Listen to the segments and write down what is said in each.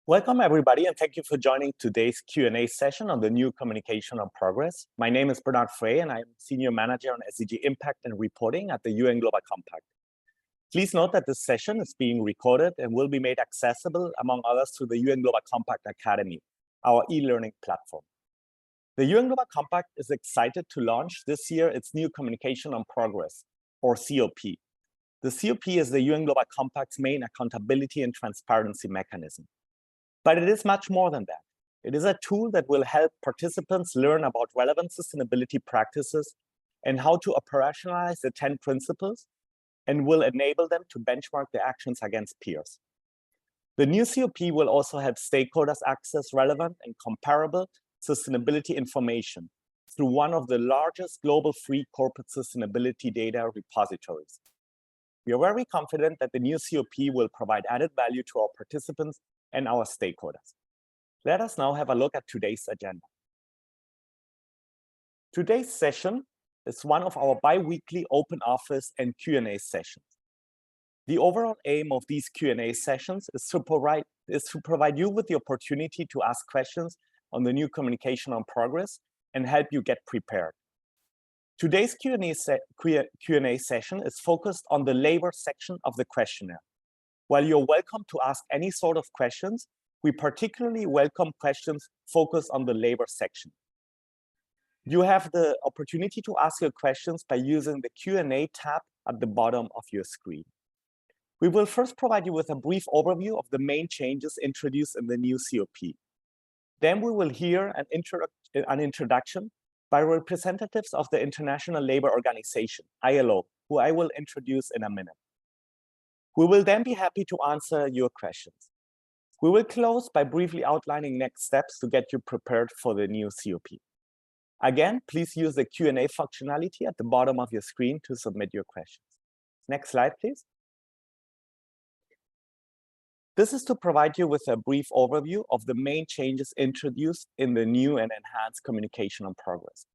Welcome, everybody, and thank you for joining today's Q&A session on the new Communication on Progress. My name is Bernard Frey, and I'm Senior Manager on SDG Impact and Reporting at the UN Global Compact. Please note that this session is being recorded and will be made accessible, among others, through the UN Global Compact Academy, our e-learning platform. The UN Global Compact is excited to launch this year its new Communication on Progress, or COP. The COP is the UN Global Compact's main accountability and transparency mechanism. But it is much more than that. It is a tool that will help participants learn about relevant sustainability practices and how to operationalize the 10 principles, and will enable them to benchmark their actions against peers. The new COP will also help stakeholders access relevant and comparable sustainability information through one of the largest global free corporate sustainability data repositories. We are very confident that the new COP will provide added value to our participants and our stakeholders. Let us now have a look at today's agenda. Today's session is one of our bi-weekly open office and Q&A sessions. The overall aim of these Q&A sessions is to provide you with the opportunity to ask questions on the new Communication on Progress and help you get prepared. Today's Q&A session is focused on the labor section of the questionnaire. While you're welcome to ask any sort of questions, we particularly welcome questions focused on the labor section. You have the opportunity to ask your questions by using the Q&A tab at the bottom of your screen. We will first provide you with a brief overview of the main changes introduced in the new COP. Then we will hear an introduction by representatives of the International Labour Organization, ILO, who I will introduce in a minute. We will then be happy to answer your questions. We will close by briefly outlining next steps to get you prepared for the new COP. Again, please use the Q&A functionality at the bottom of your screen to submit your questions. Next slide, please. This is to provide you with a brief overview of the main changes introduced in the new and enhanced Communication on Progress.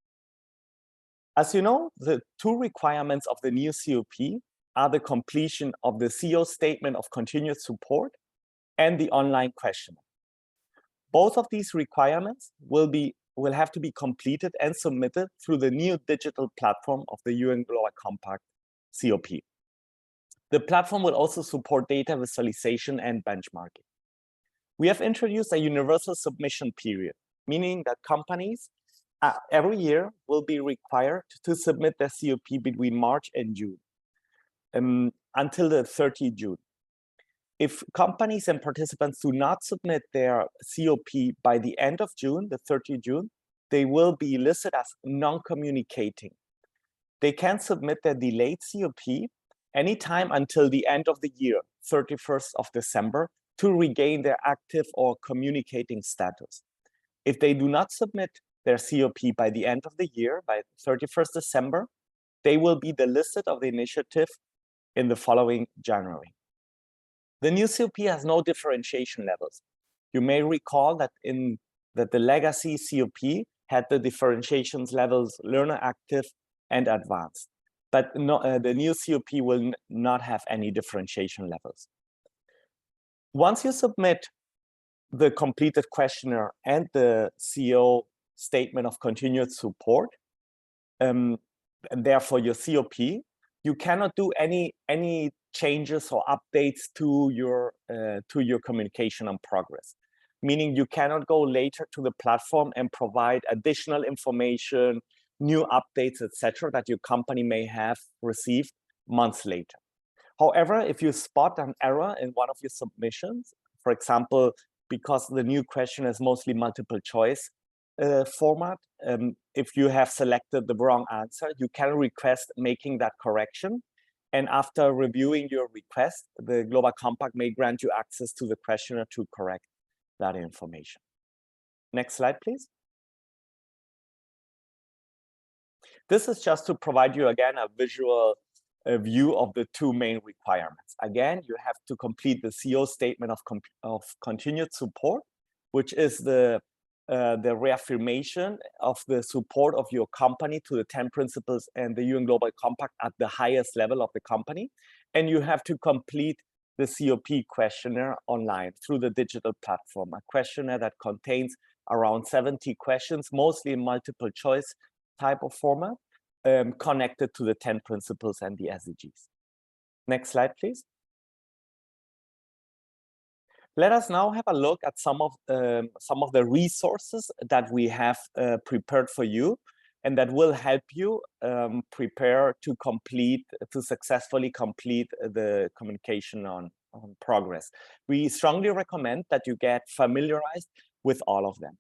As you know, the two requirements of the new COP are the completion of the CO Statement of Continued Support and the online questionnaire. Both of these requirements will have to be completed and submitted through the new digital platform of the UN Global Compact COP. The platform will also support data visualization and benchmarking. We have introduced a universal submission period, meaning that companies every year will be required to submit their COP between March and June. Until the 30th June. If companies and participants do not submit their COP by the end of June, the 30th June, they will be listed as non-communicating. They can submit their delayed COP anytime until the end of the year, 31st of December, to regain their active or communicating status. If they do not submit their COP by the end of the year, by 31st December, they will be delisted of the initiative in the following January. The new COP has no differentiation levels. You may recall that the legacy COP had the differentiations levels learner active and advanced, but the new COP will not have any differentiation levels. Once you submit the completed questionnaire and the CO Statement of Continued Support, and therefore your COP, you cannot do any changes or updates to your Communication on Progress, meaning you cannot go later to the platform and provide additional information, new updates, etc., that your company may have received months later. However, if you spot an error in one of your submissions, for example, because the new question is mostly multiple choice format, if you have selected the wrong answer, you can request making that correction. And after reviewing your request, the Global Compact may grant you access to the questionnaire to correct that information. Next slide, please. This is just to provide you again a visual view of the two main requirements. Again, you have to complete the CO Statement of Continued Support, which is the reaffirmation of the support of your company to the 10 principles and the UN Global Compact at the highest level of the company. And you have to complete the COP questionnaire online through the digital platform, a questionnaire that contains around 70 questions, mostly in multiple choice type of format, connected to the 10 principles and the SDGs. Next slide, please. Let us now have a look at some of the resources that we have prepared for you, and that will help you prepare to successfully complete the communication on progress. We strongly recommend that you get familiarized with all of them.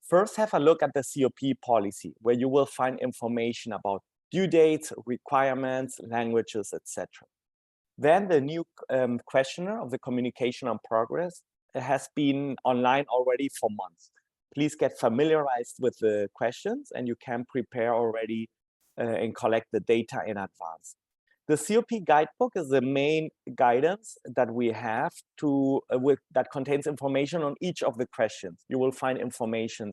First, have a look at the COP policy, where you will find information about due dates, requirements, languages, etc. Then the new questionnaire of the communication on progress has been online already for months. Please get familiarized with the questions, and you can prepare already and collect the data in advance. The COP guidebook is the main guidance that we have that contains information on each of the questions. You will find information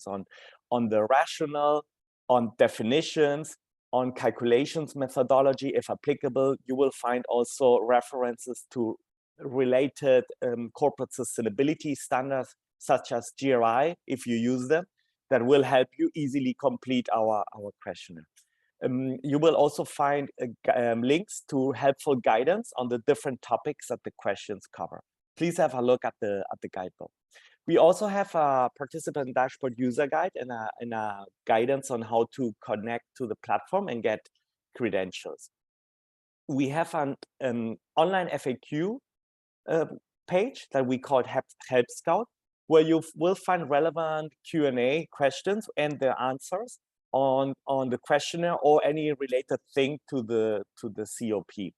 on the rationale, on definitions, on calculations methodology, if applicable. You will find also references to related corporate sustainability standards, such as GRI, if you use them, that will help you easily complete our questionnaire. You will also find links to helpful guidance on the different topics that the questions cover. Please have a look at the guidebook. We also have a participant dashboard user guide and a guidance on how to connect to the platform and get credentials. We have an online FAQ page that we call Help Scout, where you will find relevant Q&A questions and their answers on the questionnaire or any related thing to the COP.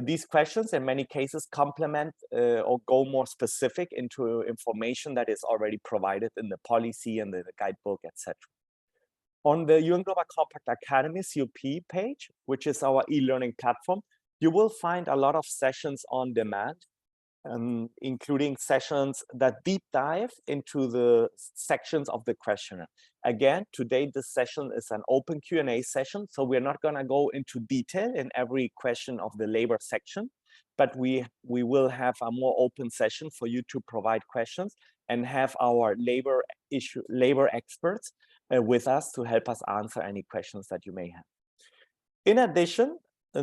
These questions in many cases complement or go more specific into information that is already provided in the policy and the guidebook, etc. On the UN Global Compact Academy COP page, which is our e-learning platform, you will find a lot of sessions on demand, including sessions that deep dive into the sections of the questionnaire. Again, today this session is an open Q&A session, so we're not going to go into detail in every question of the labor section, but we will have a more open session for you to provide questions and have our labor experts with us to help us answer any questions that you may have. In addition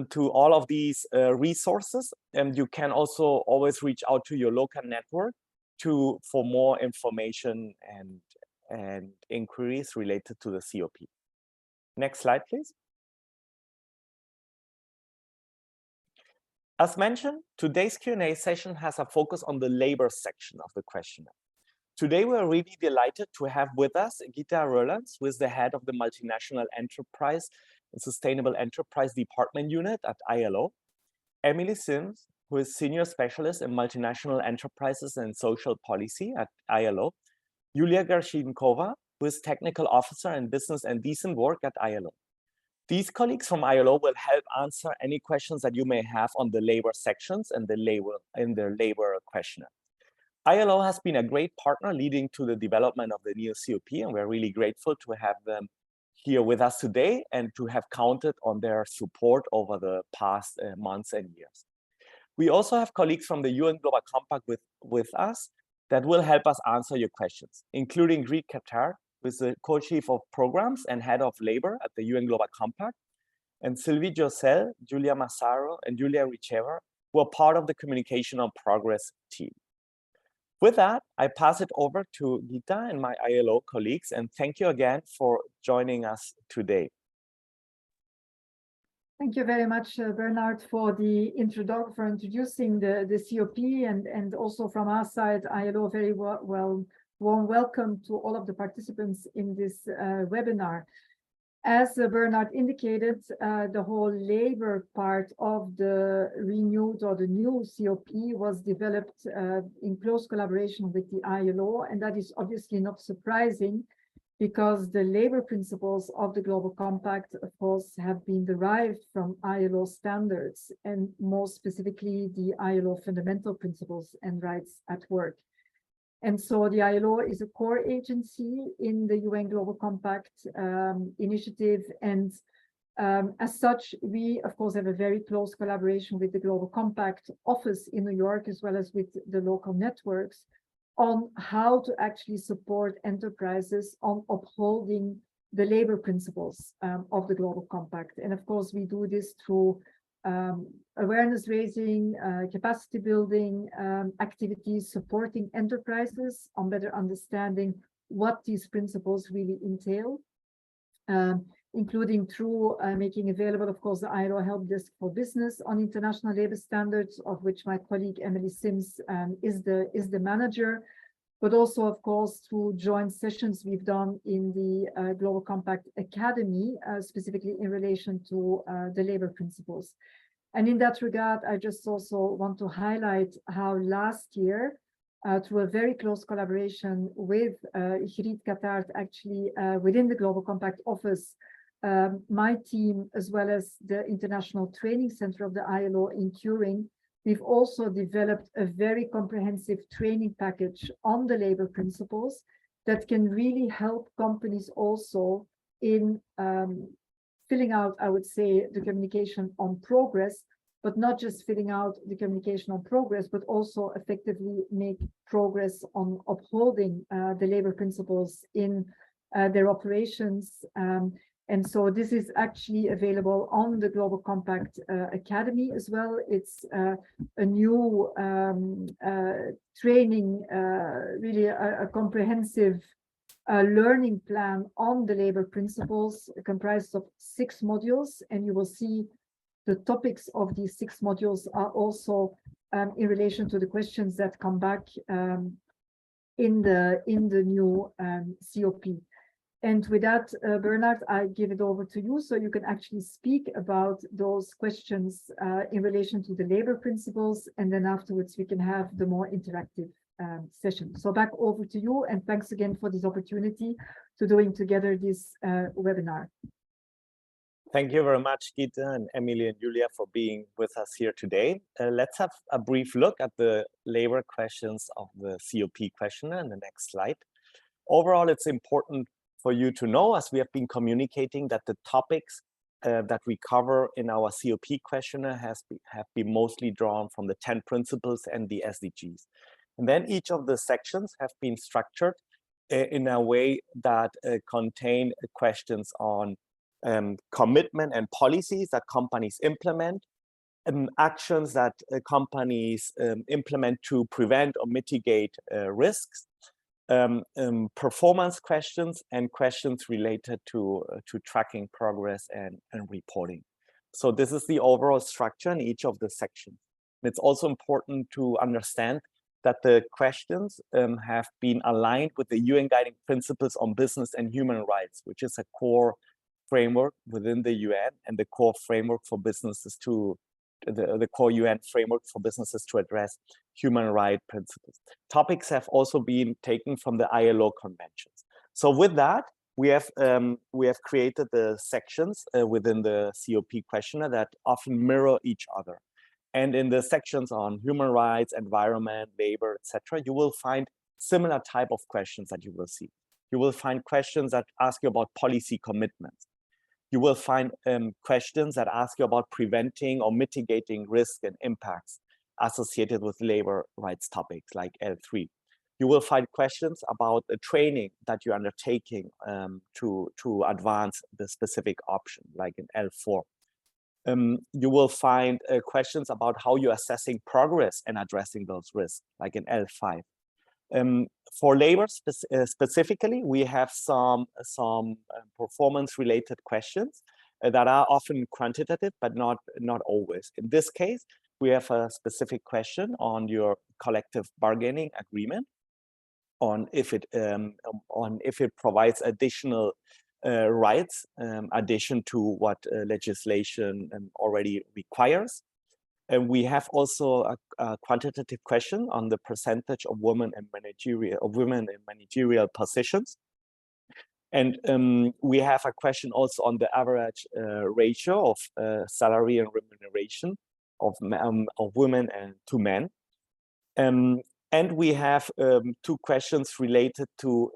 to all of these resources, you can also always reach out to your local network for more information and inquiries related to the COP. Next slide, please. As mentioned, today's Q&A session has a focus on the labor section of the questionnaire. Today, we're really delighted to have with us Gita Rowlands, who is the head of the Multinational Enterprise and Sustainable Enterprise Department Unit at ILO, Emily Sims, who is Senior Specialist in Multinational Enterprises and Social Policy at ILO, Yulia Gershinkova, who is Technical Officer in Business and Decent Work at ILO. These colleagues from ILO will help answer any questions that you may have on the labor sections and their labor questionnaire. ILO has been a great partner leading to the development of the new COP, and we're really grateful to have them here with us today and to have counted on their support over the past months and years. We also have colleagues from the UN Global Compact with us that will help us answer your questions, including Greet Qatar, who is the co-chief of programs and head of labor at the UN Global Compact, and Sylvie Josel, Julia Massaro, and Julia Richeva, who are part of the Communication on Progress team. With that, I pass it over to Gita and my ILO colleagues, and thank you again for joining us today. Thank you very much, Bernard, for introducing the COP, and also from our side, ILO, very warm welcome to all of the participants in this webinar. As Bernard indicated, the whole labor part of the renewed or the new COP was developed in close collaboration with the ILO, and that is obviously not surprising because the labor principles of the Global Compact, of course, have been derived from ILO standards, and more specifically, the ILO fundamental principles and rights at work. And so the ILO is a core agency in the UN Global Compact initiative, and As such, we, of course, have a very close collaboration with the Global Compact office in New York, as well as with the local networks, on how to actually support enterprises on upholding the labor principles of the Global Compact. And of course, we do this through awareness raising, capacity building activities, supporting enterprises on better understanding what these principles really entail, including through making available, of course, the ILO Help Desk for Business on international labor standards, of which my colleague Emily Sims is the manager, but also, of course, through joint sessions we've done in the Global Compact Academy, specifically in relation to the labor principles. And in that regard, I just also want to highlight how last year, through a very close collaboration with Hrit Qatar, actually within the Global Compact office, my team, as well as the International Training Center of the ILO in Turin, we've also developed a very comprehensive training package on the labor principles that can really help companies also in filling out, I would say, the communication on progress, but not just filling out the communication on progress, but also effectively make progress on upholding the labor principles in their operations. And so this is actually available on the Global Compact Academy as well. It's a new training, really a comprehensive learning plan on the labor principles, comprised of 6 modules. And you will see the topics of these 6 modules are also in relation to the questions that come back in the new COP. And with that, Bernard, I give it over to you so you can actually speak about those questions in relation to the labor principles, and then afterwards we can have the more interactive session. So back over to you, and thanks again for this opportunity to doing together this webinar. Thank you very much, Gita and Emily and Julia, for being with us here today. Let's have a brief look at the labor questions of the COP questionnaire in the next slide. Overall, it's important for you to know, as we have been communicating, that the topics that we cover in our COP questionnaire have been mostly drawn from the 10 principles and the SDGs. And then each of the sections have been structured in a way that contain questions on commitment and policies that companies implement, actions that companies implement to prevent or mitigate risks, performance questions, and questions related to tracking progress and reporting. So this is the overall structure in each of the sections. And it's also important to understand that the questions have been aligned with the UN Guiding Principles on Business and Human Rights, which is a core framework within the UN and the core framework for businesses to the core UN framework for businesses to address human rights principles. Topics have also been taken from the ILO conventions. So with that, we have created the sections within the COP questionnaire that often mirror each other. And in the sections on human rights, environment, labor, etc., you will find similar type of questions that you will see. You will find questions that ask you about policy commitments. You will find questions that ask you about preventing or mitigating risk and impacts associated with labor rights topics like L3. You will find questions about the training that you're undertaking to advance the specific option, like in L4. You will find questions about how you're assessing progress and addressing those risks, like in L5. For labor specifically, we have some performance-related questions that are often quantitative, but not always. In this case, we have a specific question on your collective bargaining agreement, on if it provides additional rights, addition to what legislation already requires. And we have also a quantitative question on the percentage of women in managerial positions. And we have a question also on the average ratio of salary and remuneration of women and to men. And we have 2 questions related to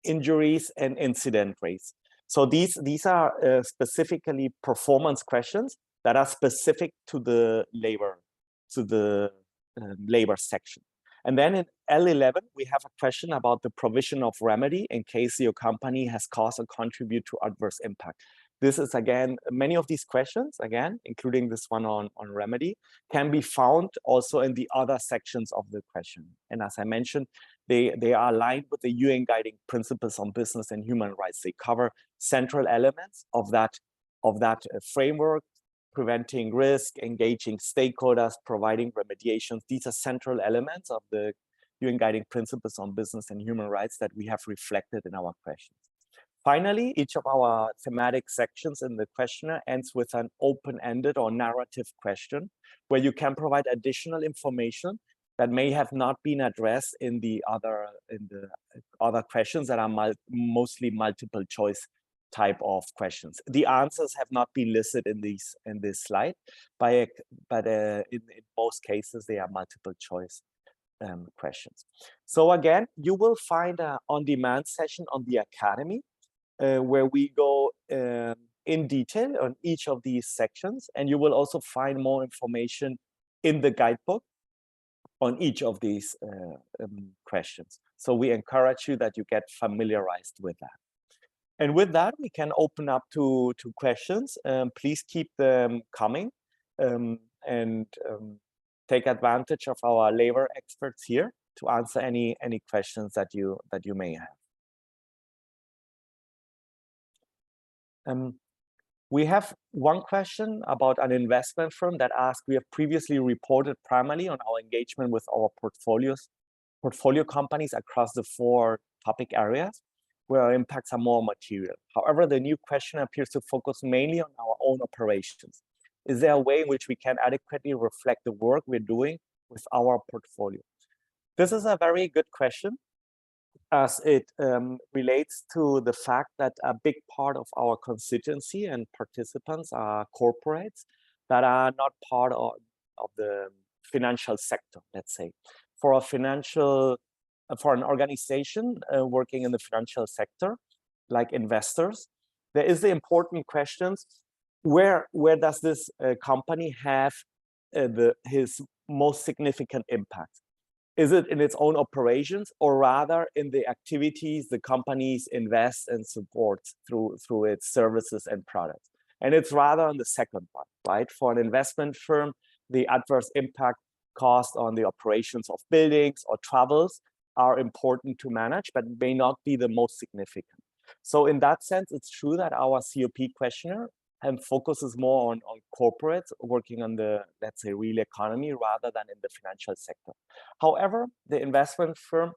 injuries and incident rates. So these are specifically performance questions that are specific to the labor section. And then in L11, we have a question about the provision of remedy in case your company has caused or contribute to adverse impact. This is, again, many of these questions, again, including this one on remedy, can be found also in the other sections of the question. And as I mentioned, they are aligned with the UN Guiding Principles on Business and Human Rights. They cover central elements of that framework: preventing risk, engaging stakeholders, providing remediations. These are central elements of the UN Guiding Principles on Business and Human Rights that we have reflected in our questions. Finally, each of our thematic sections in the questionnaire ends with an open-ended or narrative question where you can provide additional information that may have not been addressed in the other questions that are mostly multiple choice type of questions. The answers have not been listed in this slide, but in most cases they are multiple choice questions. So again, you will find an on-demand session on the Academy where we go in detail on each of these sections, and you will also find more information in the guidebook on each of these questions. So we encourage you that you get familiarized with that. And with that, we can open up to questions. Please keep them coming and take advantage of our labor experts here to answer any questions that you may have. We have one question about an investment firm that asks, we have previously reported primarily on our engagement with our portfolio companies across the 4 topic areas where our impacts are more material. However, the new question appears to focus mainly on our own operations. Is there a way in which we can adequately reflect the work we're doing with our portfolio? This is a very good question, as it relates to the fact that a big part of our constituency and participants are corporates that are not part of the financial sector, let's say. For an organization working in the financial sector, like investors, there is the important questions: where does this company have his most significant impact? Is it in its own operations, or rather in the activities the companies invest and support through its services and products? And it's rather on the second one, right? For an investment firm, the adverse impact caused on the operations of buildings or travels are important to manage, but may not be the most significant. So in that sense, it's true that our COP questionnaire focuses more on corporates working on the, let's say, real economy rather than in the financial sector. However, the investment firm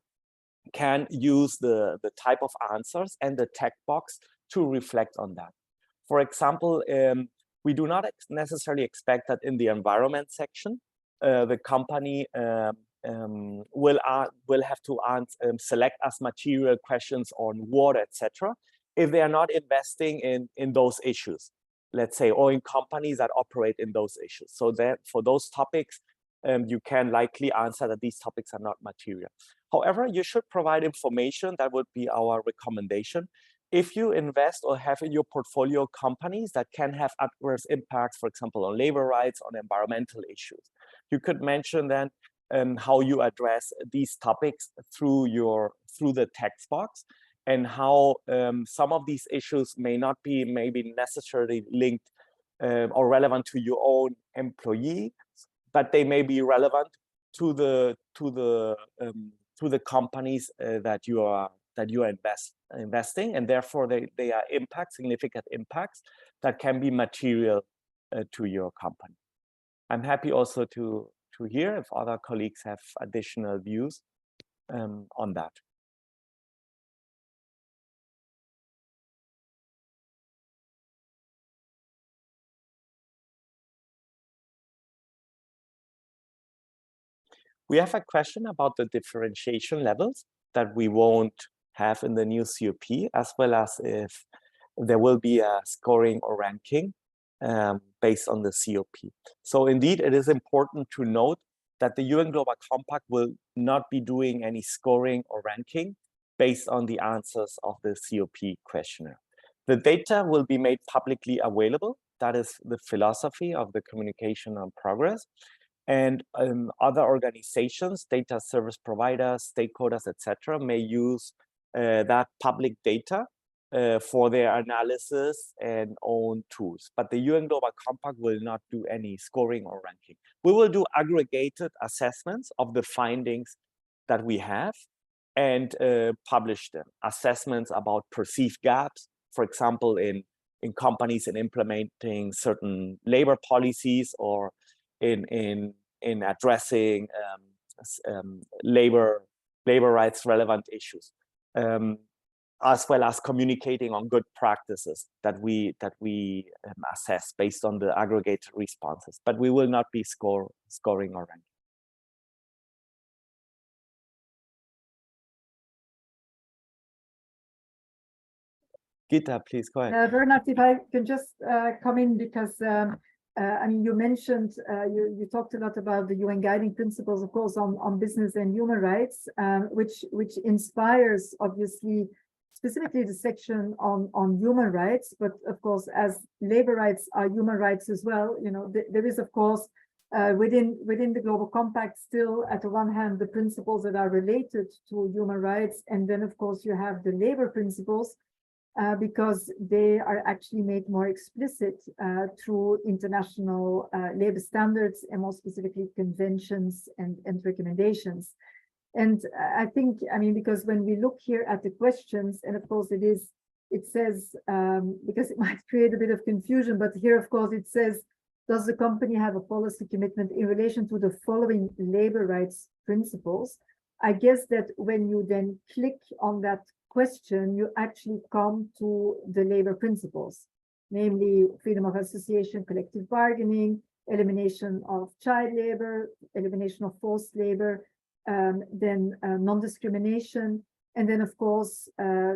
can use the type of answers and the text box to reflect on that. For example, we do not necessarily expect that in the environment section, the company will have to select as material questions on water, etc., if they are not investing in those issues, let's say, or in companies that operate in those issues. So that for those topics, you can likely answer that these topics are not material. However, you should provide information. That would be our recommendation. If you invest or have in your portfolio companies that can have adverse impacts, for example, on labor rights, on environmental issues, you could mention then how you address these topics through the text box, and how some of these issues may not be maybe necessarily linked or relevant to your own employee, but they may be relevant to the companies that you are investing, and therefore they are significant impacts that can be material to your company. I'm happy also to hear if other colleagues have additional views on that. We have a question about the differentiation levels that we won't have in the new COP, as well as if there will be a scoring or ranking based on the COP. So indeed, it is important to note that the UN Global Compact will not be doing any scoring or ranking based on the answers of the COP questionnaire. The data will be made publicly available. That is the philosophy of the communication on progress. And other organizations, data service providers, stakeholders, etc., may use that public data for their analysis and own tools. But the UN Global Compact will not do any scoring or ranking. We will do aggregated assessments of the findings that we have and publish them. Assessments about perceived gaps, for example, in companies in implementing certain labor policies, or in addressing labor rights relevant issues, as well as communicating on good practices that we assess based on the aggregated responses. But we will not be scoring or ranking. Gita, please go ahead. Bernard, if I can just come in, because I mean, you mentioned, you talked a lot about the UN guiding principles, of course, on business and human rights, which inspires, obviously, specifically the section on human rights, but of course, as labor rights are human rights as well, you know, there is, of course, within the Global Compact still, at the one hand, the principles that are related to human rights, and then, of course, you have the labor principles, because they are actually made more explicit through international labor standards, and more specifically conventions and recommendations. And I think, I mean, because when we look here at the questions, and of course it says, because it might create a bit of confusion, but here, of course, it says, does the company have a policy commitment in relation to the following labor rights principles? I guess that when you then click on that question, you actually come to the labor principles, namely freedom of association, collective bargaining, elimination of child labor, elimination of forced labor, then non-discrimination, and then, of course,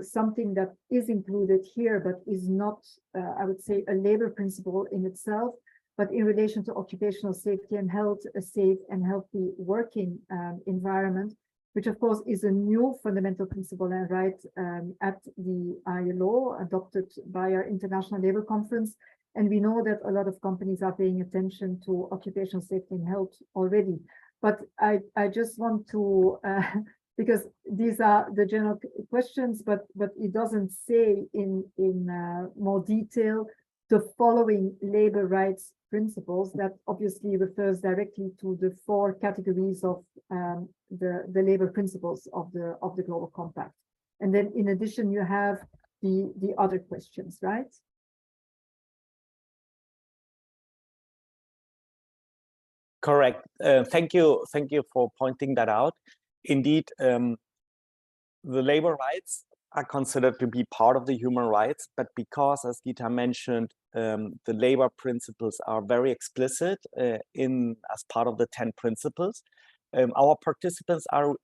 something that is included here, but is not, I would say, a labor principle in itself, but in relation to occupational safety and health, a safe and healthy working environment, which of course is a new fundamental principle and right at the ILO, adopted by our International Labour Conference. And we know that a lot of companies are paying attention to occupational safety and health already. But I just want to, because these are the general questions, but it doesn't say in more detail the following labor rights principles. That obviously refers directly to the 4 categories of the labor principles of the Global Compact. And then in addition, you have the other questions, right? Correct. Thank you for pointing that out. Indeed, the labor rights are considered to be part of the human rights, but because, as Gita mentioned, the labor principles are very explicit as part of the 10 principles, our participants are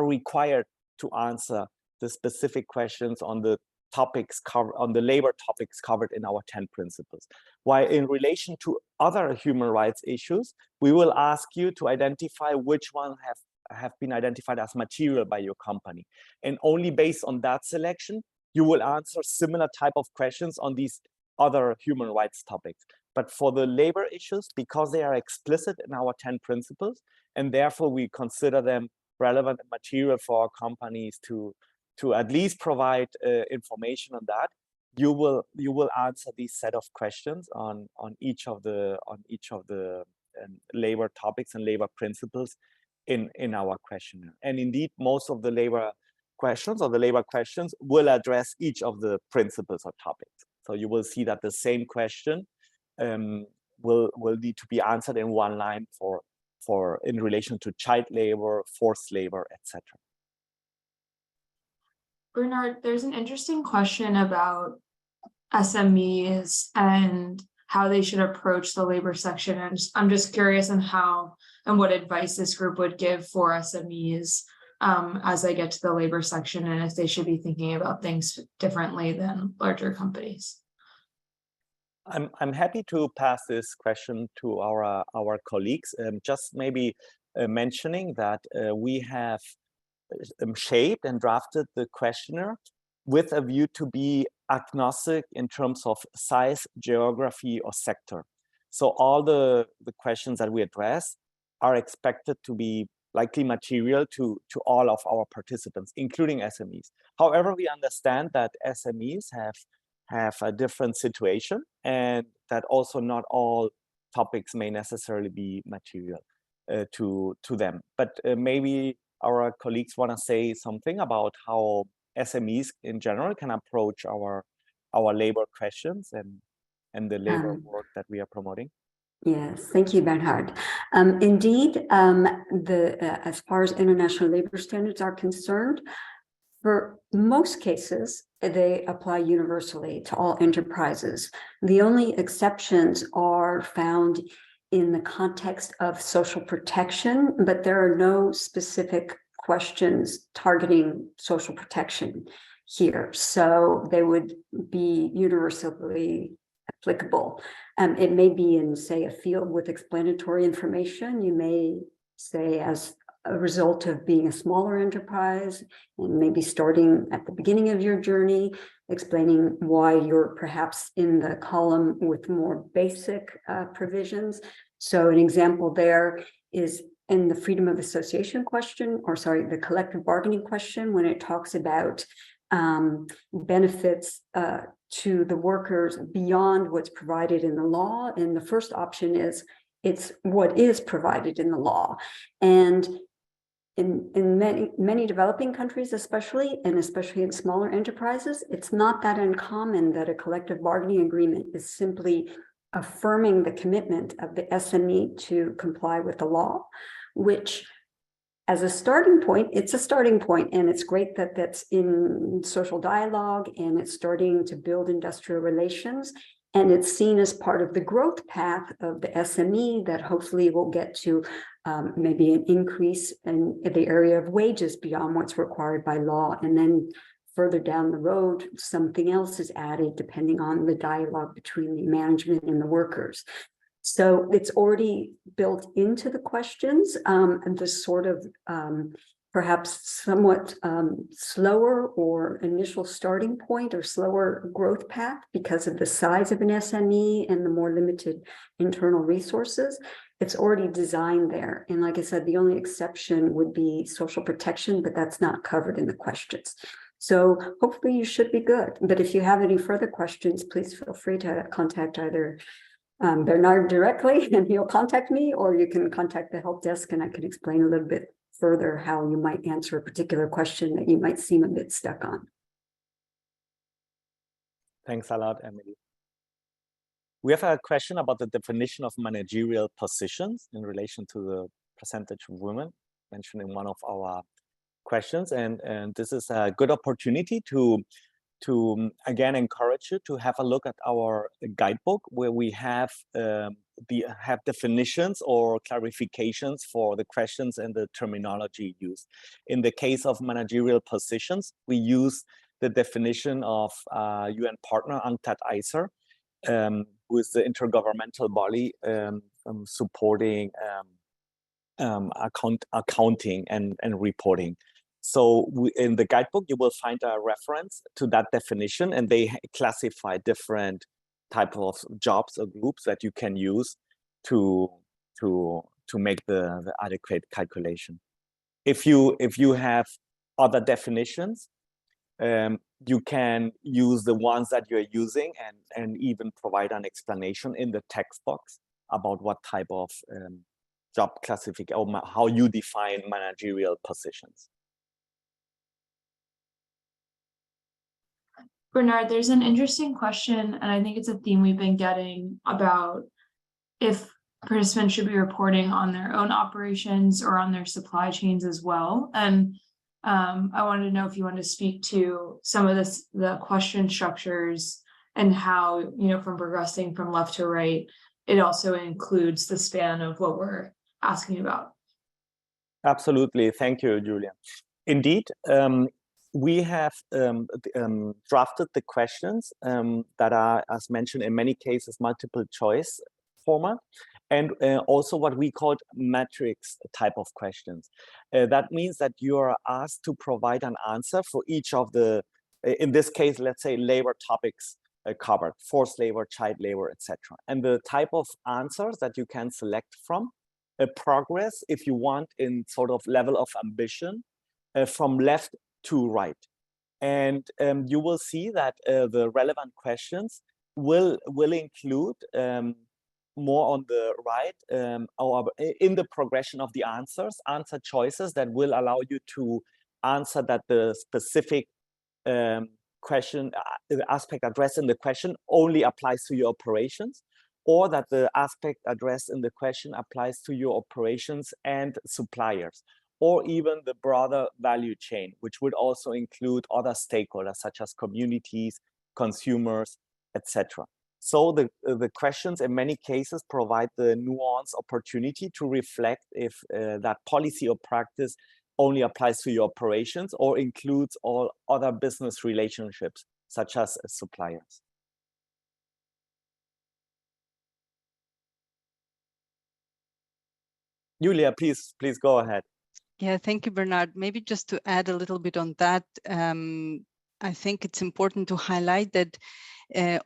required to answer the specific questions on the topics on the labor topics covered in our 10 principles. While in relation to other human rights issues, we will ask you to identify which one have been identified as material by your company. And only based on that selection, you will answer similar type of questions on these other human rights topics. But for the labor issues, because they are explicit in our 10 principles, and therefore we consider them relevant material for our companies to at least provide information on that, you will answer these set of questions on each of the labor topics and labor principles in our questionnaire. And indeed, most of the labor questions will address each of the principles or topics. So you will see that the same question will need to be answered in one line for in relation to child labor, forced labor, etc. Bernard, there's an interesting question about SMEs and how they should approach the labor section. And I'm just curious on how and what advice this group would give for SMEs as they get to the labor section, and if they should be thinking about things differently than larger companies. I'm happy to pass this question to our colleagues. Just maybe mentioning that we have shaped and drafted the questionnaire with a view to be agnostic in terms of size, geography, or sector. So all the questions that we address are expected to be likely material to all of our participants, including SMEs. However, we understand that SMEs have a different situation, and that also not all topics may necessarily be material to them. But maybe our colleagues want to say something about how SMEs in general can approach our labor questions and the labor work that we are promoting. Yes, thank you, Bernhard. Indeed, as far as international labor standards are concerned, for most cases, they apply universally to all enterprises. The only exceptions are found in the context of social protection, but there are no specific questions targeting social protection here. So they would be universally applicable. It may be in, say, a field with explanatory information. You may say, as a result of being a smaller enterprise and maybe starting at the beginning of your journey, explaining why you're perhaps in the column with more basic provisions. So an example there is in the freedom of association question, or sorry, the collective bargaining question, when it talks about benefits to the workers beyond what's provided in the law. And the first option is it's what is provided in the law. And in many developing countries, especially in smaller enterprises, it's not that uncommon that a collective bargaining agreement is simply affirming the commitment of the SME to comply with the law, which as a starting point, it's a starting point, and it's great that that's in social dialogue and it's starting to build industrial relations. And it's seen as part of the growth path of the SME that hopefully will get to maybe an increase in the area of wages beyond what's required by law. And then further down the road, something else is added depending on the dialogue between the management and the workers. So it's already built into the questions, and this sort of perhaps somewhat slower or initial starting point or slower growth path because of the size of an SME and the more limited internal resources. It's already designed there. And like I said, the only exception would be social protection, but that's not covered in the questions. So hopefully you should be good. But if you have any further questions, please feel free to contact either Bernhard directly and he'll contact me, or you can contact the help desk and I can explain a little bit further how you might answer a particular question that you might seem a bit stuck on. Thanks a lot, Emily. We have a question about the definition of managerial positions in relation to the percentage of women mentioned in one of our questions. And this is a good opportunity to again encourage you to have a look at our guidebook, where we have definitions or clarifications for the questions and the terminology used. In the case of managerial positions, we use the definition of UN partner UNTAD-ISER, who is the intergovernmental body supporting accounting and reporting. So in the guidebook, you will find a reference to that definition, and they classify different types of jobs or groups that you can use to make the adequate calculation. If you have other definitions, you can use the ones that you're using and even provide an explanation in the text box about what type of job classification or how you define managerial positions. Bernhard, there's an interesting question, and I think it's a theme we've been getting about if participants should be reporting on their own operations or on their supply chains as well. And I wanted to know if you wanted to speak to some of the question structures and how, from progressing from left to right, it also includes the span of what we're asking about. Absolutely. Thank you, Julia. Indeed, we have drafted the questions that are, as mentioned, in many cases, multiple choice format, and also what we call matrix type of questions. That means that you are asked to provide an answer for each of the in this case, let's say labor topics covered, forced labor, child labor, etc. And the type of answers that you can select from, progress, if you want, in sort of level of ambition, from left to right. And you will see that the relevant questions will include more on the right, or in the progression of the answer choices that will allow you to answer that the specific question, the aspect addressed in the question only applies to your operations, or that the aspect addressed in the question applies to your operations and suppliers, or even the broader value chain, which would also include other stakeholders such as communities, consumers, etc. So the questions in many cases provide the nuanced opportunity to reflect if that policy or practice only applies to your operations or includes all other business relationships, such as suppliers. Julia, please go ahead. Yeah, thank you, Bernard. Maybe just to add a little bit on that, I think it's important to highlight that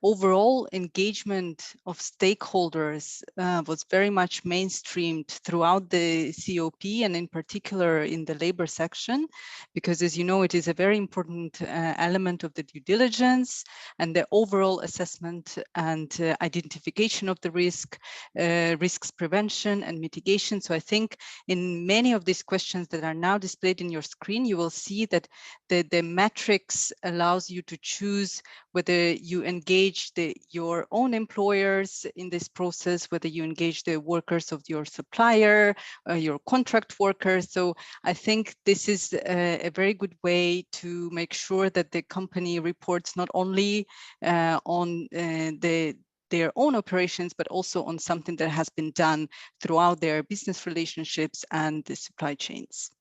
overall engagement of stakeholders was very much mainstreamed throughout the COP, and in particular in the labor section, because as you know, it is a very important element of the due diligence and the overall assessment and identification of the risks prevention and mitigation. So I think in many of these questions that are now displayed in your screen, you will see that the matrix allows you to choose whether you engage your own employers in this process, whether you engage the workers of your supplier, your contract workers. So I think this is a very good way to make sure that the company reports not only on their own operations, but also on something that has been done throughout their business relationships and the supply chains.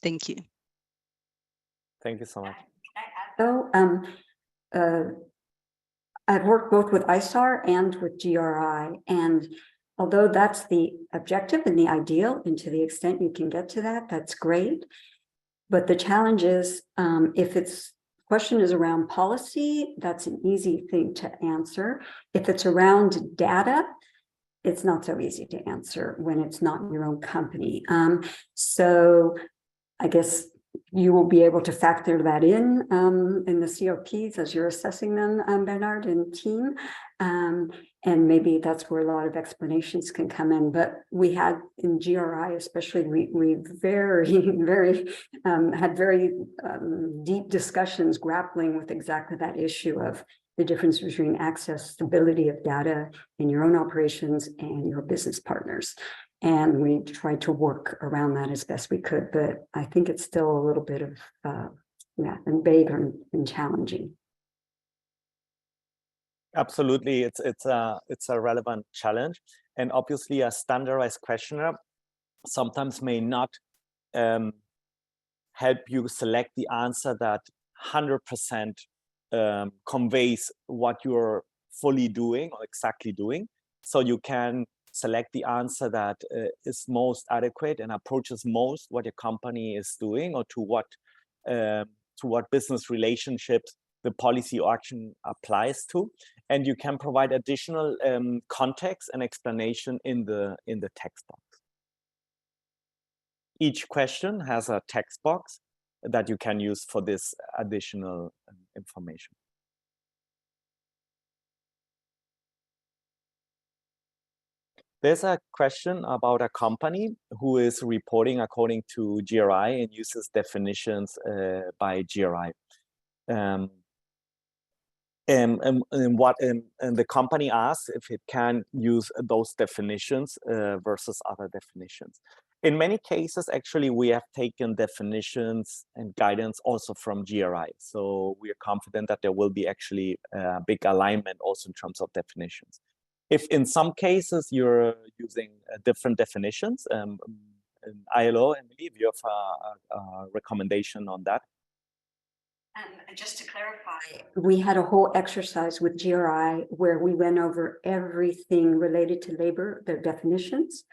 Thank you. Thank you so much. So I've worked both with ISAR and with GRI, and although that's the objective and the ideal, and to the extent you can get to that, that's great. But the challenge is, if it's question is around policy, that's an easy thing to answer. If it's around data, it's not so easy to answer when it's not your own company. So I guess you will be able to factor that in the COPs as you're assessing them, Bernard and team. And maybe that's where a lot of explanations can come in. But we had in GRI, especially, we had very deep discussions grappling with exactly that issue of the difference between access, stability of data in your own operations and your business partners. And we tried to work around that as best we could, but I think it's still a little bit of and vague and challenging. Absolutely, it's a relevant challenge, and obviously a standardized questionnaire sometimes may not help you select the answer that 100% conveys what you're fully doing or exactly doing. So you can select the answer that is most adequate and approaches most what your company is doing, or to what business relationships the policy or action applies to, and you can provide additional context and explanation in the text box. Each question has a text box that you can use for this additional information. There's a question about a company who is reporting according to GRI and uses definitions by GRI. And the company asks if it can use those definitions versus other definitions. In many cases, actually, we have taken definitions and guidance also from GRI. So we are confident that there will be actually a big alignment also in terms of definitions. If in some cases you're using different definitions, ILO, Emily, if you have a recommendation on that. Just to clarify, we had a whole exercise with GRI where we went over everything related to labor, their definitions,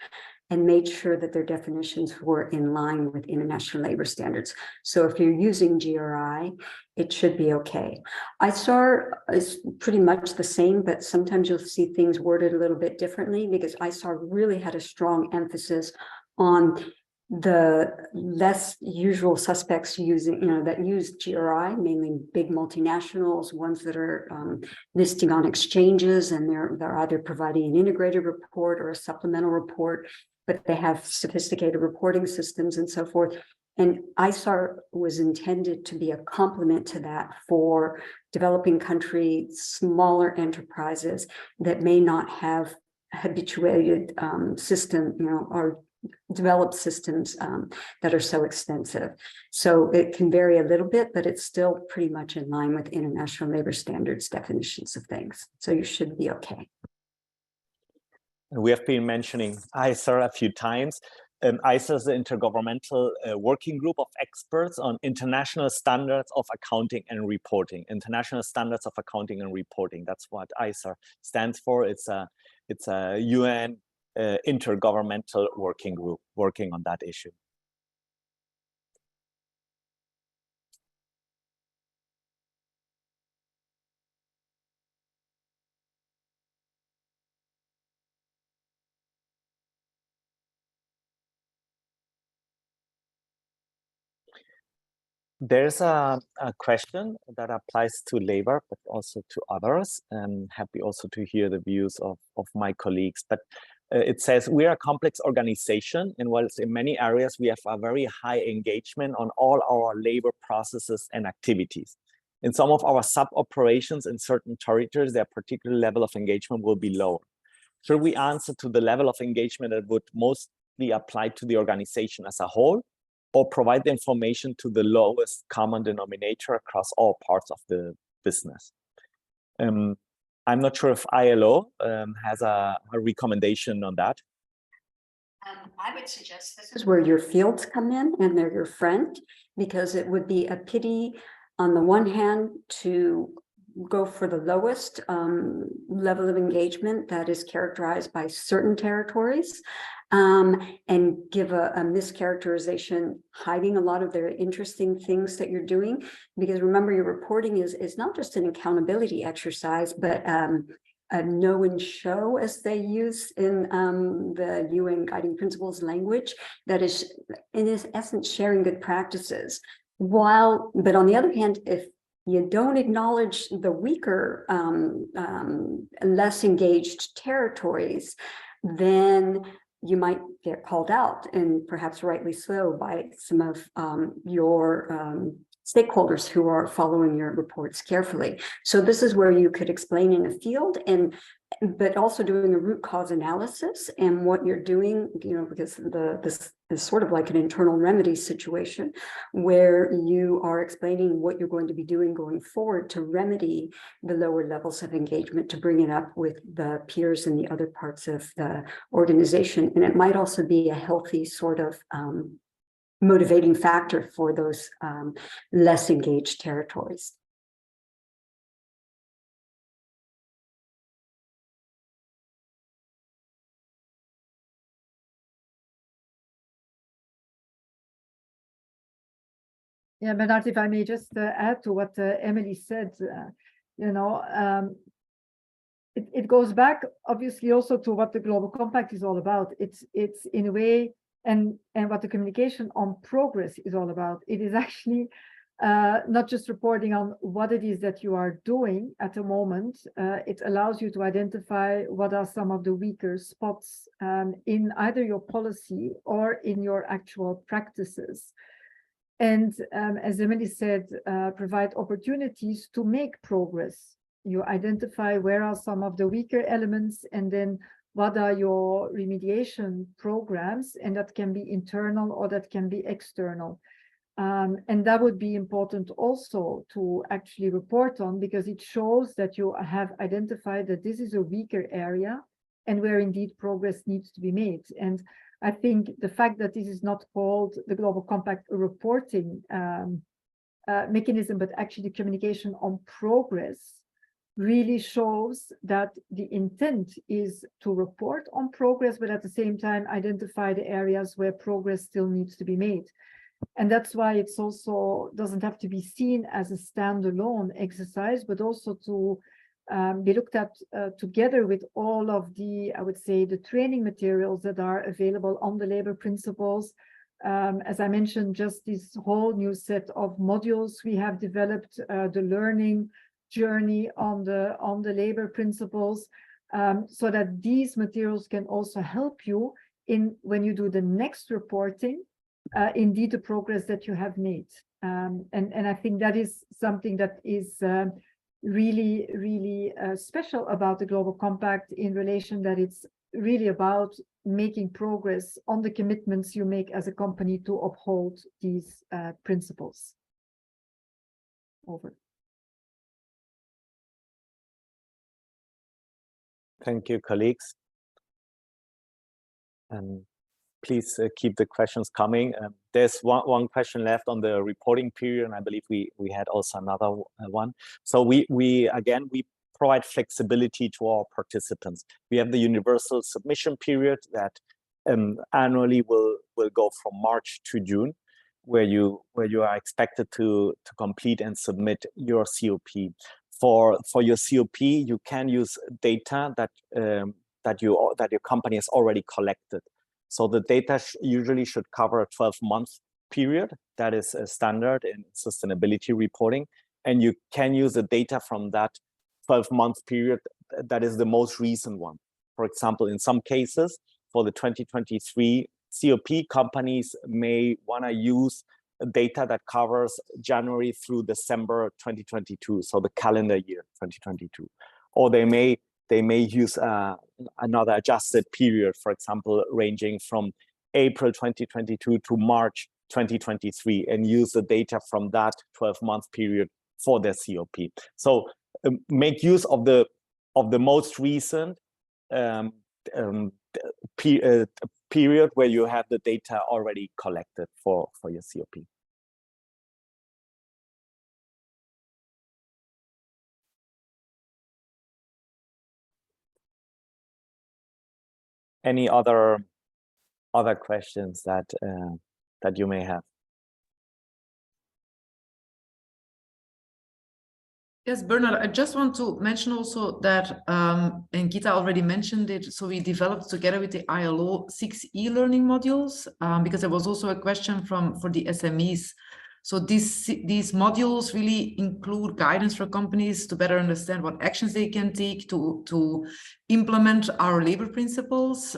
and made sure that their definitions were in line with international labor standards. So if you're using GRI, it should be okay. ISAR is pretty much the same, but sometimes you'll see things worded a little bit differently, because ISAR really had a strong emphasis on the less usual suspects using, that use GRI, mainly big multinationals, ones that are listing on exchanges, and they're either providing an integrated report or a supplemental report, but they have sophisticated reporting systems and so forth. And ISAR was intended to be a complement to that for developing countries, smaller enterprises that may not have habituated system, or developed systems that are so extensive. So it can vary a little bit, but it's still pretty much in line with international labor standards definitions of things. So you should be okay. We have been mentioning ISAR a few times. ISAR is the Intergovernmental Working Group of Experts on International Standards of Accounting and Reporting. International Standards of Accounting and Reporting. That's what ISAR stands for. It's a UN intergovernmental working group working on that issue. There's a question that applies to labor, but also to others. Happy also to hear the views of my colleagues. But it says, we are a complex organization, and whilst in many areas we have a very high engagement on all our labor processes and activities. In some of our sub-operations in certain territories, their particular level of engagement will be low. Should we answer to the level of engagement that would mostly apply to the organization as a whole, or provide the information to the lowest common denominator across all parts of the business? I'm not sure if ILO has a recommendation on that. I would suggest this is where your fields come in, and they're your friend, because it would be a pity on the one hand to go for the lowest level of engagement that is characterized by certain territories, and give a mischaracterization, hiding a lot of their interesting things that you're doing. Because remember, your reporting is not just an accountability exercise, but a know and show, as they use in the UN Guiding Principles language, that is in essence sharing good practices. But on the other hand, if you don't acknowledge the weaker, less engaged territories, then you might get called out, and perhaps rightly so, by some of your stakeholders who are following your reports carefully. So this is where you could explain in a field, but also doing a root cause analysis and what you're doing, because this is sort of like an internal remedy situation where you are explaining what you're going to be doing going forward to remedy the lower levels of engagement, to bring it up with the peers in the other parts of the organization. And it might also be a healthy sort of motivating factor for those less engaged territories. Yeah, Bernard, if I may just add to what Emily said, it goes back obviously also to what the Global Compact is all about. It's in a way, and what the communication on progress is all about. It is actually not just reporting on what it is that you are doing at the moment. It allows you to identify what are some of the weaker spots in either your policy or in your actual practices. And as Emily said, provide opportunities to make progress. You identify where are some of the weaker elements, and then what are your remediation programs, and that can be internal or that can be external. And that would be important also to actually report on, because it shows that you have identified that this is a weaker area and where indeed progress needs to be made. And I think the fact that this is not called the Global Compact reporting mechanism, but actually communication on progress, really shows that the intent is to report on progress, but at the same time identify the areas where progress still needs to be made. And that's why it's also doesn't have to be seen as a standalone exercise, but also to be looked at together with all of the, I would say, the training materials that are available on the labor principles. As I mentioned, just this whole new set of modules we have developed, the learning journey on the labor principles, so that these materials can also help you in when you do the next reporting, indeed the progress that you have made. And I think that is something that is really, really special about the Global Compact, in relation that it's really about making progress on the commitments you make as a company to uphold these principles. Over. Thank you, colleagues. Please keep the questions coming. There's one question left on the reporting period, and I believe we had also another one. So we provide flexibility to our participants. We have the universal submission period that annually will go from March to June, where you are expected to complete and submit your COP. For your COP, you can use data that your company has already collected. So the data usually should cover a 12-month period. That is a standard in sustainability reporting. And you can use the data from that 12-month period that is the most recent one. For example, in some cases, for the 2023 COP, companies may want to use data that covers January through December 2022, so the calendar year 2022. Or they may use another adjusted period, for example, ranging from April 2022 to March 2023, and use the data from that 12-month period for their COP. So make use of the most recent period where you have the data already collected for your COP. Any other questions that you may have? Yes, Bernard, I just want to mention also that, and Gita already mentioned it, so we developed together with the ILO 6 e-learning modules, because there was also a question for the SMEs. So these modules really include guidance for companies to better understand what actions they can take to implement our labor principles,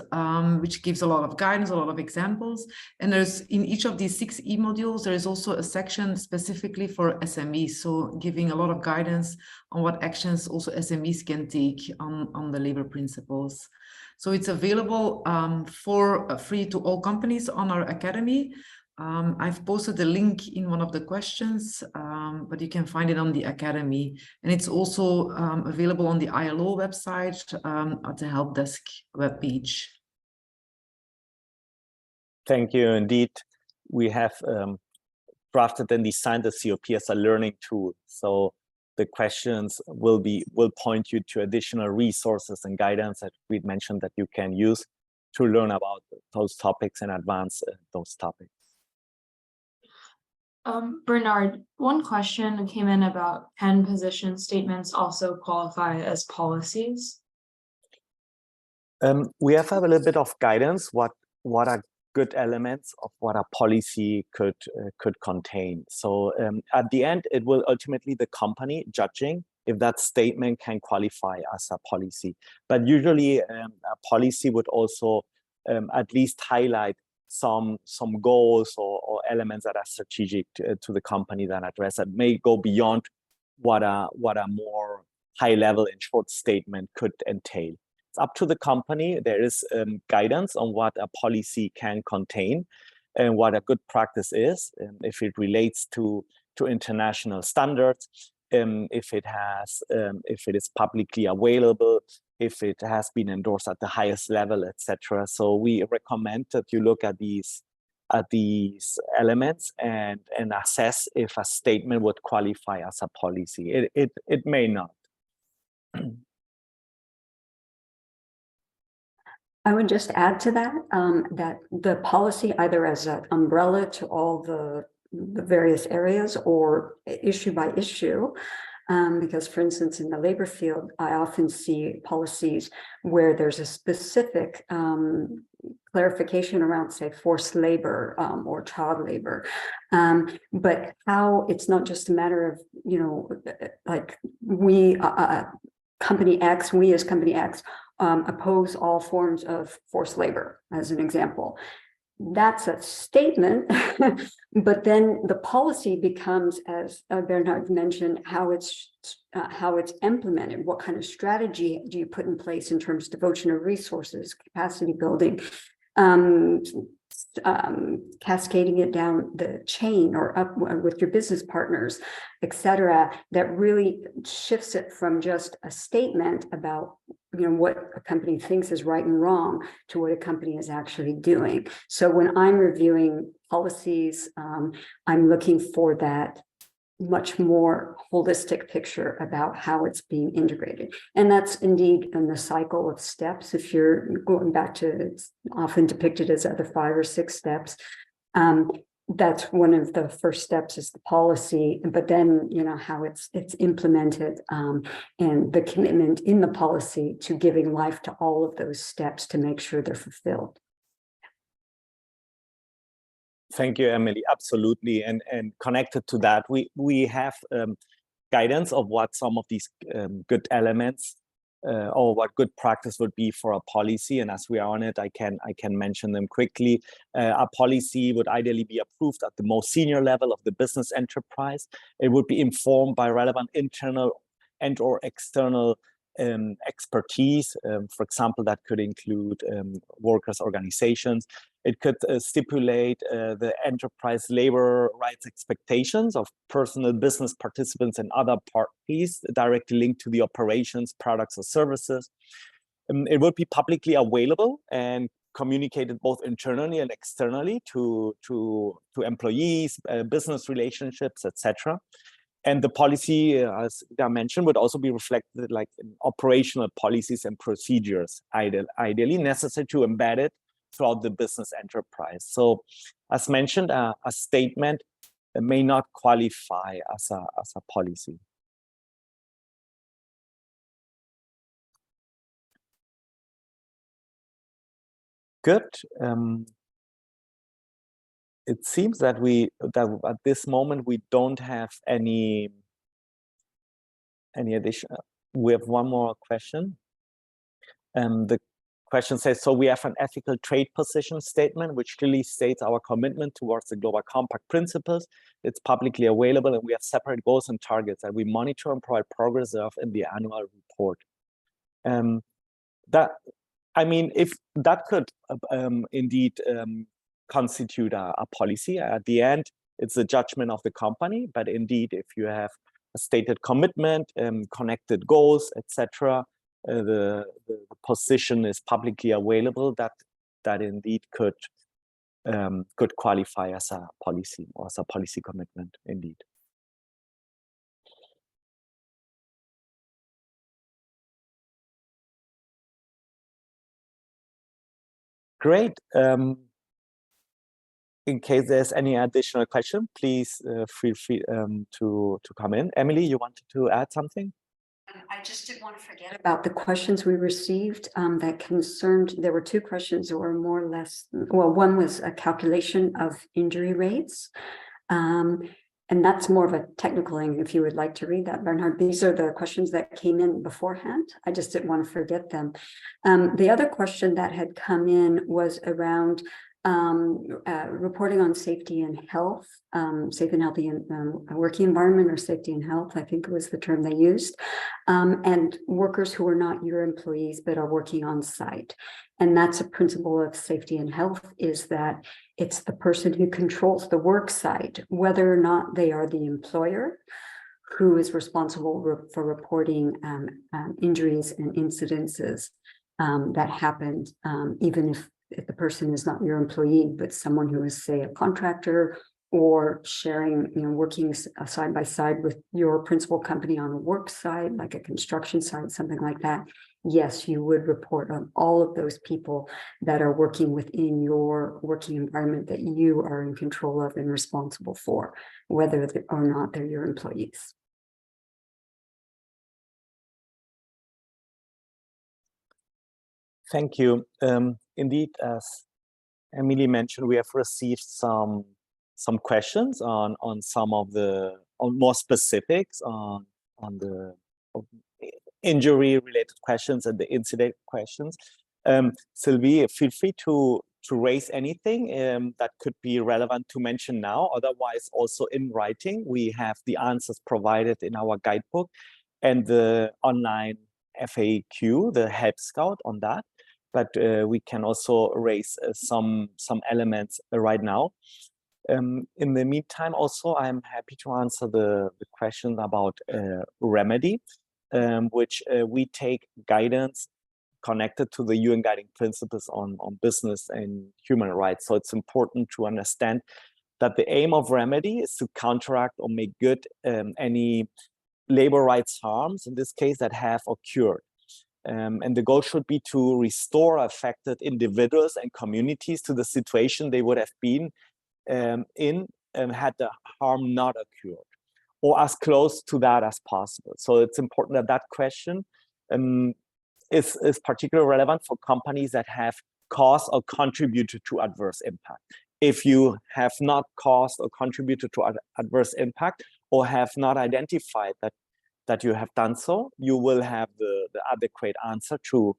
which gives a lot of guidance, a lot of examples. And there's, in each of these 6 e-modules, there is also a section specifically for SMEs, so giving a lot of guidance on what actions also SMEs can take on the labor principles. So it's available for free to all companies on our academy. I've posted the link in one of the questions, but you can find it on the Academy. And it's also available on the ILO website at the help desk webpage. Thank you. Indeed, we have drafted and designed the COP as a learning tool. So the questions will point you to additional resources and guidance that we've mentioned that you can use to learn about those topics and advance those topics. Bernard, one question came in about, can position statements also qualify as policies? We have a little bit of guidance what are good elements of what a policy could contain. So at the end, it will ultimately the company judging if that statement can qualify as a policy. But usually a policy would also at least highlight some goals or elements that are strategic to the company that address that may go beyond what a more high level and short statement could entail. It's up to the company. There is guidance on what a policy can contain and what a good practice is, if it relates to international standards, if it is publicly available, if it has been endorsed at the highest level, etc. So we recommend that you look at these elements and assess if a statement would qualify as a policy. It may not. I would just add to that, that the policy, either as an umbrella to all the various areas or issue by issue, because for instance, in the labor field, I often see policies where there's a specific clarification around, say, forced labor or child labor, but how it's not just a matter of, like we, company X, we as company X, oppose all forms of forced labor, as an example. That's a statement, but then the policy becomes, as Bernard mentioned, how it's implemented. What kind of strategy do you put in place in terms of devotion of resources, capacity building, cascading it down the chain or up with your business partners, etc., that really shifts it from just a statement about what a company thinks is right and wrong to what a company is actually doing. So when I'm reviewing policies, I'm looking for that much more holistic picture about how it's being integrated. And that's indeed in the cycle of steps. If you're going back to, it's often depicted as either 5 or 6 steps. That's one of the first steps is the policy, but then, how it's implemented and the commitment in the policy to giving life to all of those steps to make sure they're fulfilled. Thank you, Emily. Absolutely. And connected to that, we have guidance of what some of these good elements or what good practice would be for a policy. And as we are on it, I can mention them quickly. A policy would ideally be approved at the most senior level of the business enterprise. It would be informed by relevant internal and or external expertise. For example, that could include workers' organizations. It could stipulate the enterprise labor rights expectations of personal business participants and other parties directly linked to the operations, products, or services. It would be publicly available and communicated both internally and externally to employees, business relationships, etc. And the policy, as I mentioned, would also be reflected like in operational policies and procedures, ideally necessary to embed it throughout the business enterprise. So, as mentioned, a statement may not qualify as a policy. Good. It seems that at this moment we don't have any additional. We have one more question. The question says, so we have an ethical trade position statement, which clearly states our commitment towards the Global Compact principles. It's publicly available, and we have separate goals and targets that we monitor and provide progress of in the annual report. If that could indeed constitute a policy. At the end, it's the judgment of the company, but indeed, if you have a stated commitment, connected goals, etc., the position is publicly available, that indeed could qualify as a policy or as a policy commitment, indeed. Great. In case there's any additional question, please feel free to come in. Emily, you wanted to add something? I just didn't want to forget about the questions we received that concerned, there were 2 questions that were more or less, well, one was a calculation of injury rates. And that's more of a technical thing. If you would like to read that, Bernhard, these are the questions that came in beforehand. I just didn't want to forget them. The other question that had come in was around reporting on safety and health, safe and healthy working environment, or safety and health, I think was the term they used, and workers who are not your employees but are working on site. And that's a principle of safety and health, is that it's the person who controls the work site, whether or not they are the employer, who is responsible for reporting injuries and incidences that happened, even if the person is not your employee, but someone who is, say, a contractor or sharing, working side by side with your principal company on a work site, like a construction site, something like that, yes, you would report on all of those people that are working within your working environment that you are in control of and responsible for, whether or not they're your employees. Thank you. Indeed, as Emily mentioned, we have received some questions on some of the more specifics on the injury related questions and the incident questions. Sylvie, feel free to raise anything that could be relevant to mention now. Otherwise, also in writing, we have the answers provided in our guidebook and the online FAQ, the Help Scout on that. But we can also raise some elements right now. In the meantime, also, I'm happy to answer the question about remedy, which we take guidance connected to the UN Guiding Principles on business and human rights. So it's important to understand that the aim of remedy is to counteract or make good any labor rights harms, in this case, that have occurred. And the goal should be to restore affected individuals and communities to the situation they would have been in had the harm not occurred, or as close to that as possible. So it's important that that question is particularly relevant for companies that have caused or contributed to adverse impact. If you have not caused or contributed to adverse impact, or have not identified that you have done so, you will have the adequate answer to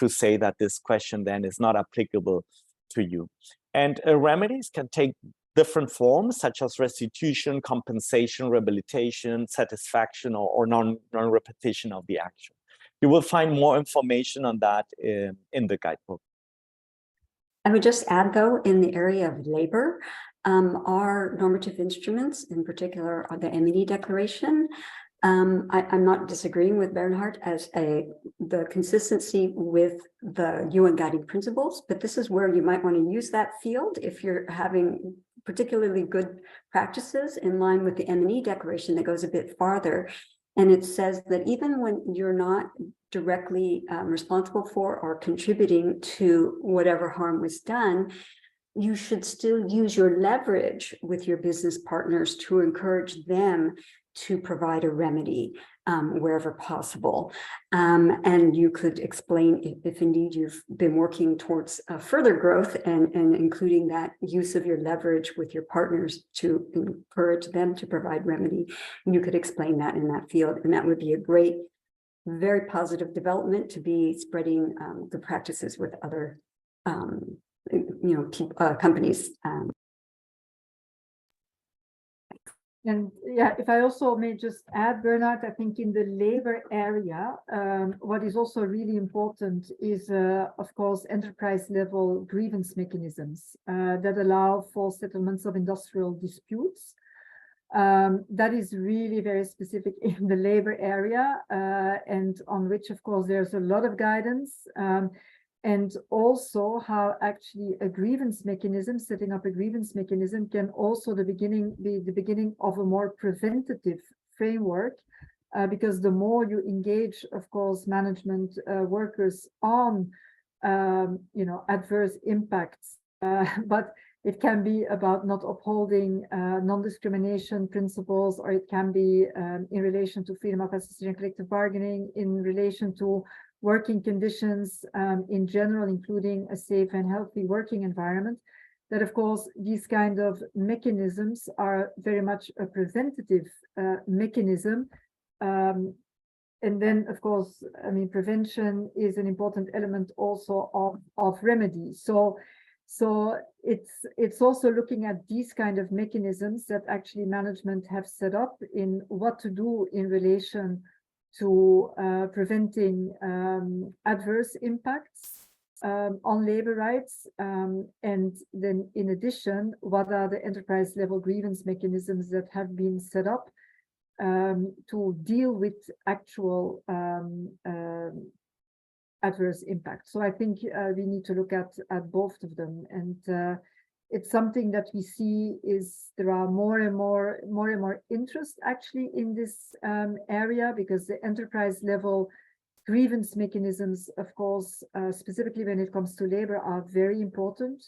say that this question then is not applicable to you. And remedies can take different forms, such as restitution, compensation, rehabilitation, satisfaction, or non-repetition of the action. You will find more information on that in the guidebook. I would just add, though, in the area of labor, our normative instruments, in particular, are the M&E Declaration. I'm not disagreeing with Bernhard as the consistency with the UN Guiding Principles, but this is where you might want to use that field if you're having particularly good practices in line with the M&E Declaration that goes a bit farther. And it says that even when you're not directly responsible for or contributing to whatever harm was done, you should still use your leverage with your business partners to encourage them to provide a remedy wherever possible. And you could explain if indeed you've been working towards further growth and including that use of your leverage with your partners to encourage them to provide remedy. You could explain that in that field, and that would be a great, very positive development to be spreading the practices with other companies. And yeah, if I also may just add, Bernard, I think in the labor area, what is also really important is, of course, enterprise level grievance mechanisms that allow for settlements of industrial disputes. That is really very specific in the labor area and on which, of course, there's a lot of guidance. And also how actually a grievance mechanism, setting up a grievance mechanism can also be the beginning of a more preventative framework, because the more you engage, of course, management workers on, adverse impacts, but it can be about not upholding non-discrimination principles, or it can be in relation to freedom of association and collective bargaining, in relation to working conditions in general, including a safe and healthy working environment, that of course these kind of mechanisms are very much a preventative mechanism. And then of course, I mean, prevention is an important element also of remedy. So it's also looking at these kind of mechanisms that actually management have set up in what to do in relation to preventing adverse impacts on labor rights. And then in addition, what are the enterprise level grievance mechanisms that have been set up to deal with actual adverse impact. So I think we need to look at both of them. And it's something that we see is there are more and more interest actually in this area, because the enterprise level grievance mechanisms, of course, specifically when it comes to labor, are very important,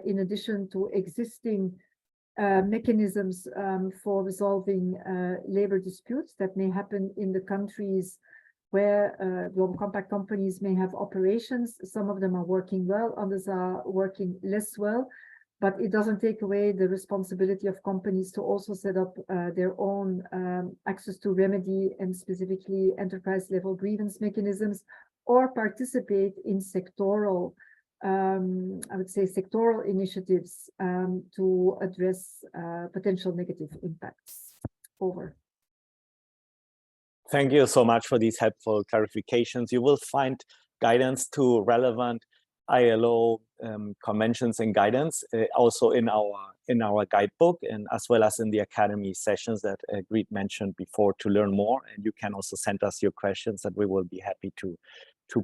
in addition to existing mechanisms for resolving labor disputes that may happen in the countries where Global Compact companies may have operations. Some of them are working well, others are working less well, but it doesn't take away the responsibility of companies to also set up their own access to remedy and specifically enterprise level grievance mechanisms, or participate in sectoral, I would say sectoral initiatives to address potential negative impacts. Over. Thank you so much for these helpful clarifications. You will find guidance to relevant ILO conventions and guidance also in our guidebook, and as well as in the Academy sessions that Greet mentioned before to learn more. And you can also send us your questions that we will be happy to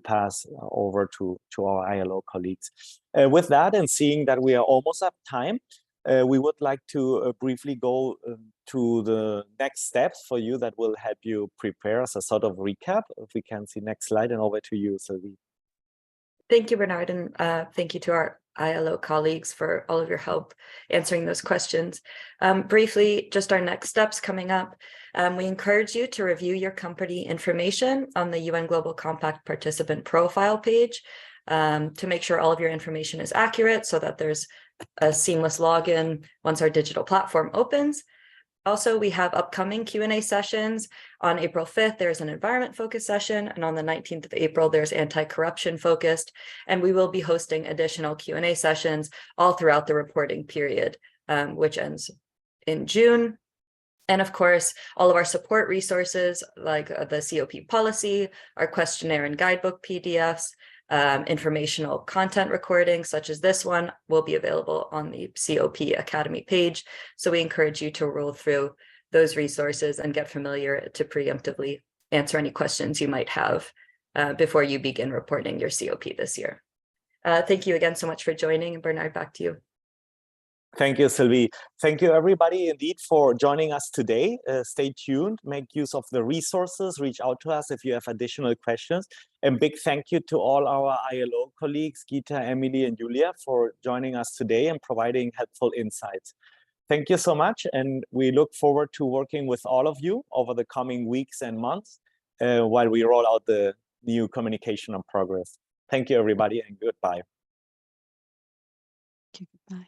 pass over to our ILO colleagues. With that, and seeing that we are almost at time, we would like to briefly go to the next steps for you that will help you prepare as a sort of recap. If we can see next slide, and over to you, Sylvie. Thank you, Bernard, and thank you to our ILO colleagues for all of your help answering those questions. Briefly, just our next steps coming up. We encourage you to review your company information on the UN Global Compact participant profile page to make sure all of your information is accurate, so that there's a seamless login once our digital platform opens. Also, we have upcoming Q&A sessions. On April 5th, there's an environment focused session, and on the 19th of April, there's anti-corruption focused, and we will be hosting additional Q&A sessions all throughout the reporting period, which ends in June. And of course, all of our support resources like the COP policy, our questionnaire and guidebook PDFs, informational content recordings such as this one will be available on the COP Academy page. So we encourage you to roll through those resources and get familiar to preemptively answer any questions you might have before you begin reporting your COP this year. Thank you again so much for joining, and Bernard, back to you. Thank you, Sylvie. Thank you, everybody, indeed, for joining us today. Stay tuned, make use of the resources, reach out to us if you have additional questions. And big thank you to all our ILO colleagues, Gita, Emily, and Julia, for joining us today and providing helpful insights. Thank you so much, and we look forward to working with all of you over the coming weeks and months while we roll out the new communication on progress. Thank you, everybody, and goodbye. Goodbye.